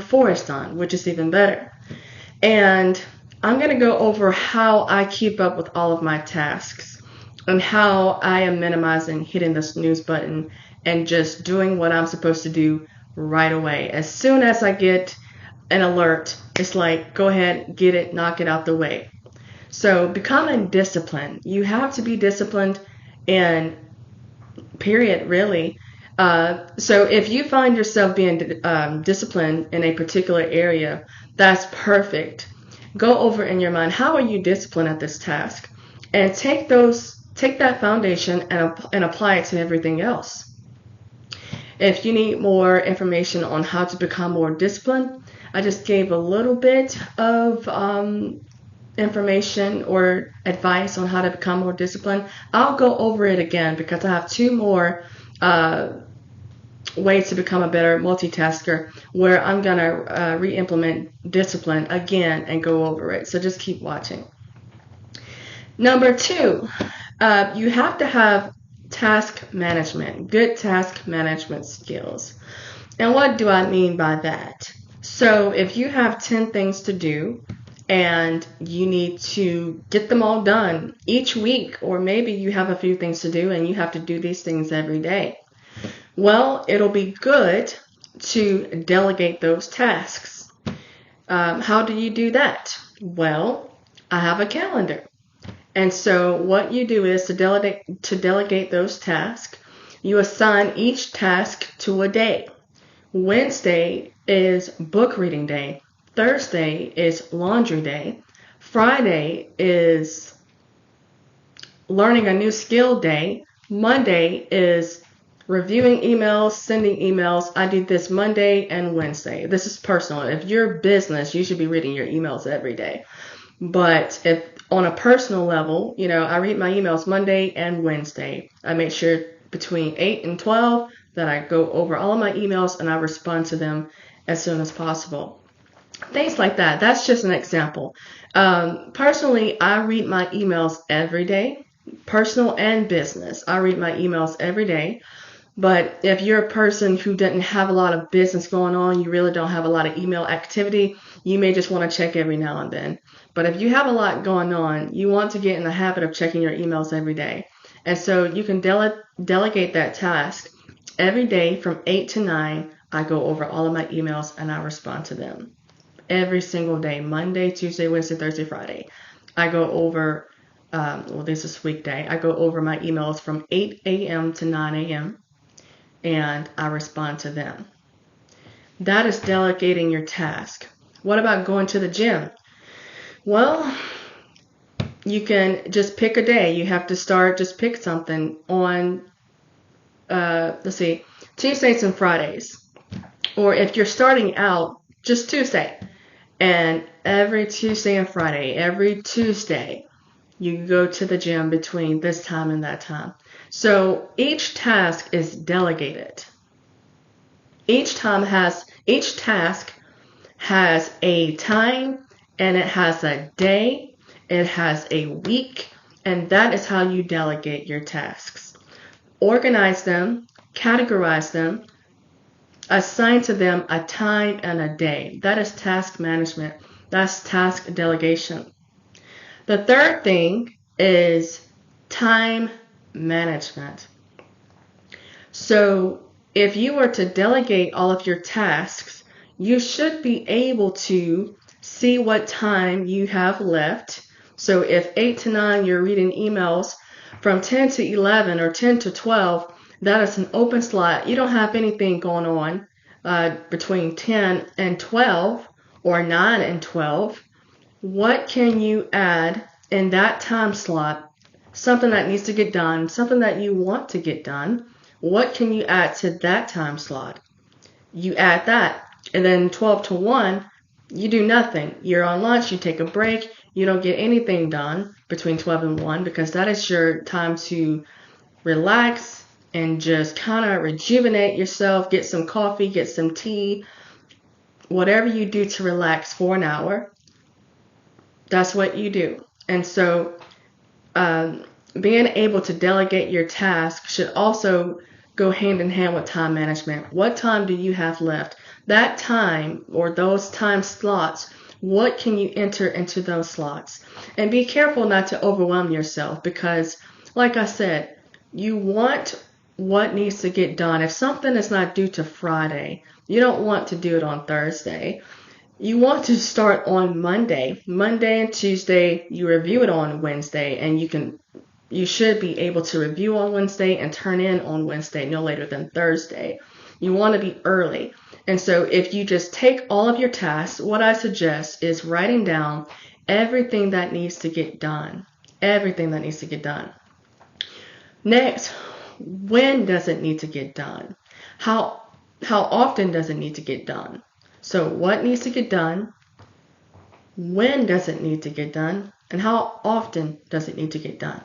before it's done, which is even better. And I'm going to go over how I keep up with all of my tasks and how I am minimizing hitting the snooze button and just doing what I'm supposed to do right away. As soon as I get an alert, it's like, go ahead, get it, knock it out the way. So becoming disciplined, you have to be disciplined and period, really. So if you find yourself being disciplined in a particular area, that's perfect. Go over in your mind, how are you disciplined at this task? And take that foundation and apply it to everything else. If you need more information on how to become more disciplined, I just gave a little bit of information or advice on how to become more disciplined. I'll go over it again because I have two more ways to become a better multitasker where I'm going to re-implement discipline again and go over it. So just keep watching. Number 2, you have to have task management, good task management skills. And what do I mean by that? So if you have 10 things to do and you need to get them all done each week, or maybe you have a few things to do and you have to do these things every day, well, it'll be good to delegate those tasks. How do you do that? Well, I have a calendar. And so what you do is to delegate those tasks, you assign each task to a day. Wednesday is book reading day. Thursday is laundry day. Friday is learning a new skill day. Monday is reviewing emails, sending emails. I do this Monday and Wednesday. This is personal. If you're business, you should be reading your emails every day. But if on a personal level, I read my emails Monday and Wednesday. I make sure between 8 and 12 that I go over all of my emails and I respond to them as soon as possible. Things like that. That's just an example. Personally, I read my emails every day, personal and business. I read my emails every day. But if you're a person who doesn't have a lot of business going on, you really don't have a lot of email activity, you may just want to check every now and then. But if you have a lot going on, you want to get in the habit of checking your emails every day. And so you can delegate that task. Every day from 8 to 9, I go over all of my emails and I respond to them. Every single day, Monday, Tuesday, Wednesday, Thursday, Friday. I go over, this is weekday, I go over my emails from 8 a.m. to 9 a.m. and I respond to them. That is delegating your task. What about going to the gym? Well, you can just pick a day. You have to just pick something on, Tuesdays and Fridays. Or if you're starting out, just Tuesday. And every Tuesday and Friday, every Tuesday, you go to the gym between this time and that time. So each task is delegated. Each task has a time and it has a day, it has a week, and that is how you delegate your tasks. Organize them, categorize them, assign to them a time and a day. That is task management. That's task delegation. The third thing is time management. So if you were to delegate all of your tasks, you should be able to see what time you have left. So if 8 to 9 you're reading emails, from 10 to 11 or 10 to 12, that is an open slot. You don't have anything going on between 10 and 12 or 9 and 12. What can you add in that time slot? Something that needs to get done, something that you want to get done. What can you add to that time slot? You add that. And then 12 to 1, you do nothing. You're on lunch, you take a break, you don't get anything done between 12 and 1 because that is your time to relax and just kind of rejuvenate yourself, get some coffee, get some tea, whatever you do to relax for an hour, that's what you do. And so being able to delegate your task should also go hand in hand with time management. What time do you have left? that time or those time slots, what can you enter into those slots? And be careful not to overwhelm yourself, because like I said, you want what needs to get done. If something is not due to Friday, you don't want to do it on Thursday. You want to start on Monday. Monday and Tuesday, you review it on Wednesday, and you should be able to review on Wednesday and turn in on Wednesday, no later than Thursday. You want to be early. And so if you just take all of your tasks, what I suggest is writing down everything that needs to get done. Everything that needs to get done. Next, when does it need to get done? How often does it need to get done? So what needs to get done? When does it need to get done? And how often does it need to get done?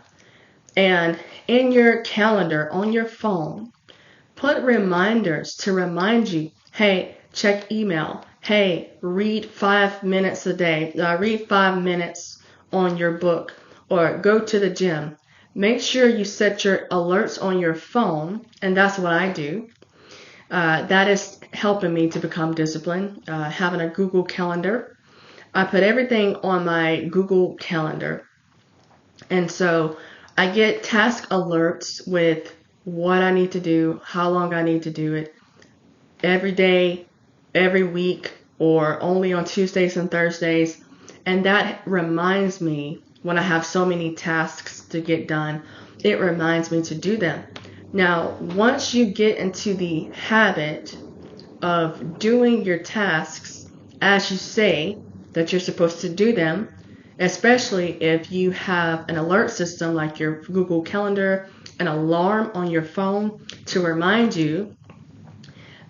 And in your calendar, on your phone, put reminders to remind you, hey, check email. Hey, read 5 minutes a day. Read 5 minutes on your book, or go to the gym. Make sure you set your alerts on your phone, and that's what I do. That is helping me to become disciplined. Having a Google Calendar. I put everything on my Google Calendar. And so I get task alerts with what I need to do, how long I need to do it, every day, every week, or only on Tuesdays and Thursdays. And that reminds me, when I have so many tasks to get done, it reminds me to do them. Now, once you get into the habit of doing your tasks as you say that you're supposed to do them, especially if you have an alert system like your Google Calendar, an alarm on your phone to remind you,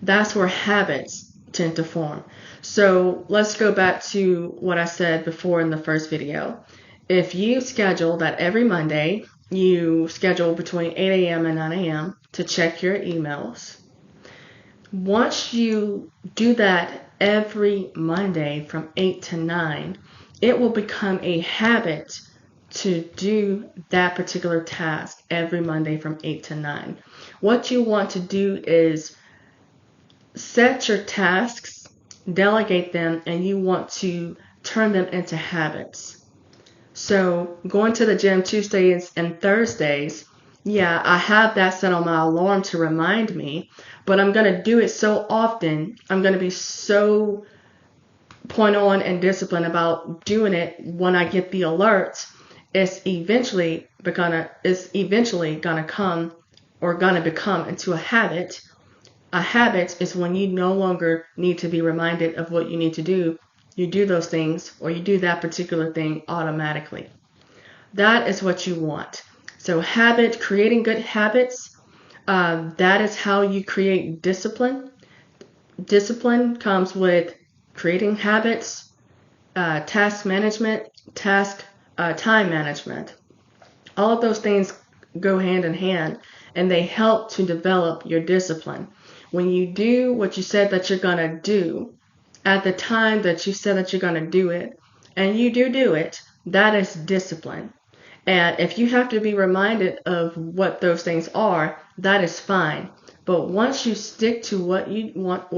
that's where habits tend to form. So let's go back to what I said before in the first video. If you schedule that every Monday, you schedule between 8 a.m. and 9 a.m. to check your emails. Once you do that every Monday from 8 to 9, it will become a habit to do that particular task every Monday from 8 to 9. What you want to do is set your tasks, delegate them, and you want to turn them into habits. So going to the gym Tuesdays and Thursdays, yeah, I have that set on my alarm to remind me, but I'm going to do it so often, I'm going to be so point on and disciplined about doing it when I get the alerts, it's eventually gonna come or gonna become into a habit. A habit is when you no longer need to be reminded of what you need to do. You do those things, or you do that particular thing automatically. That is what you want. So creating good habits, that is how you create discipline. Discipline comes with creating habits, task management, time management. All of those things go hand in hand, and they help to develop your discipline. When you do what you said that you're going to do at the time that you said that you're going to do it, and you do it, that is discipline. And if you have to be reminded of what those things are, that is fine. But once you stick to what you want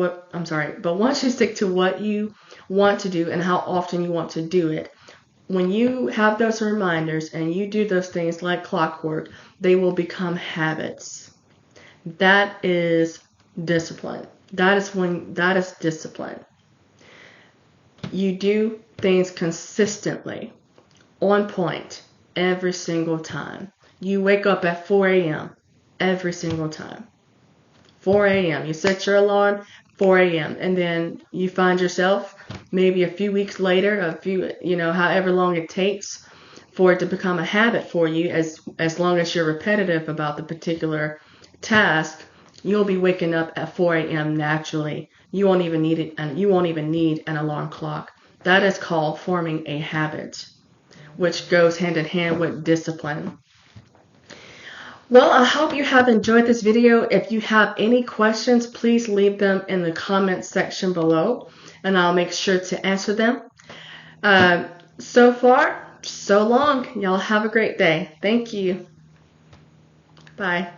to do and how often you want to do it, when you have those reminders and you do those things like clockwork, they will become habits. That is discipline. That is discipline. You do things consistently, on point, every single time. You wake up at 4 a.m. every single time. 4 a.m. You set your alarm, 4 a.m. And then you find yourself maybe a few weeks later, however long it takes for it to become a habit for you, as long as you're repetitive about the particular task, you'll be waking up at 4 a.m. naturally. You won't even need it, and you won't even need an alarm clock. That is called forming a habit, which goes hand in hand with discipline. Well, I hope you have enjoyed this video. If you have any questions, please leave them in the comments section below, and I'll make sure to answer them. So far, so long. Y'all have a great day. Thank you. Bye.